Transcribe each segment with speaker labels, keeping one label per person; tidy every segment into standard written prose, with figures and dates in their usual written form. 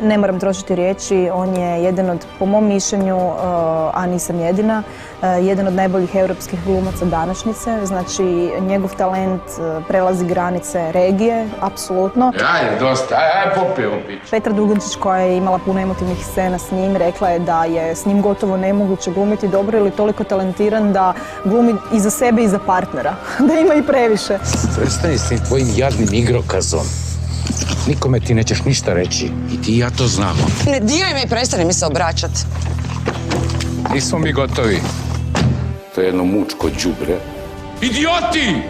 Speaker 1: Ne moram trošiti riječi, on je jedan od, po mom mišljenju, a nisam jedina, jedan od najboljih europskih glumaca današnjice. Znači, njegov talent prelazi granice regije, apsolutno.
Speaker 2: Ajde, dosta, ajde popijemo piću.
Speaker 1: Petra Dugončić, koja je imala puno emotivnih scena s njim, rekla je da je s njim gotovo nemoguće glumiti dobro ili toliko talentiran da glumi i za sebe i za partnera. Da ima i previše.
Speaker 3: Prestani s tim tvojim jadnim igrokazom. Nikome ti nećeš ništa reći. I ti i ja to znamo.
Speaker 4: Ne diraj me i prestani mi se obraćat.
Speaker 3: Nismo mi gotovi.
Speaker 2: To je jedno mučko đubre. Idioti!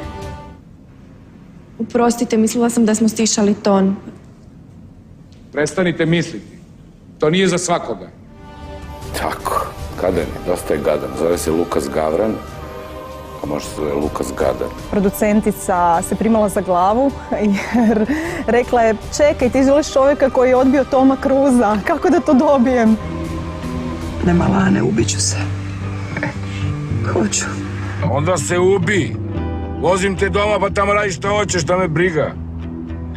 Speaker 5: Oprostite, mislila sam da smo stišali ton.
Speaker 2: Prestanite misliti. To nije za svakoga. Tako, Gadan je, dosta je Gadan. Zove se Lukas Gavran, a može se zove Lukas Gadan.
Speaker 1: Producentica se primala za glavu jer rekla je: čekaj, ti želiš čovjeka koji je odbio Toma Cruisa, kako da to dobijem?
Speaker 4: Nema Lane, ubiću se. Hoću.
Speaker 2: Onda se ubi. Vozim te doma pa tamo radiš što hoćeš, šta me briga.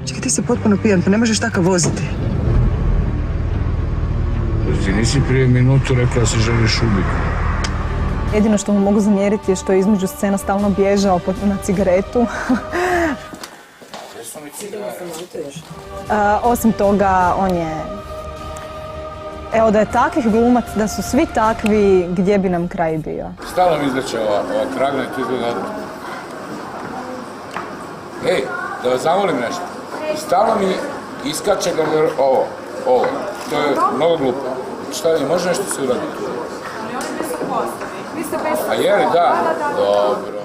Speaker 4: Čekaj, ti si potpuno pijan, pa ne možeš takav voziti.
Speaker 2: Ti nisi prije minutu rekla da se želiš ubiti.
Speaker 1: Jedino što mu mogu zamjeriti je što je između scena stalno bježao na cigaretu. Osim toga, on je... Evo, da je takvih glumac, da su svi takvi, gdje bi nam kraj bio?
Speaker 2: Stalno mi izleće ova kragna i ti izgleda... Ej, da vas zamolim nešto. Stalno mi iskače ga ovo. To je mnogo glupo. Šta je, može nešto se uraditi? Ali oni nisu poslali. A je li, da? Dobro.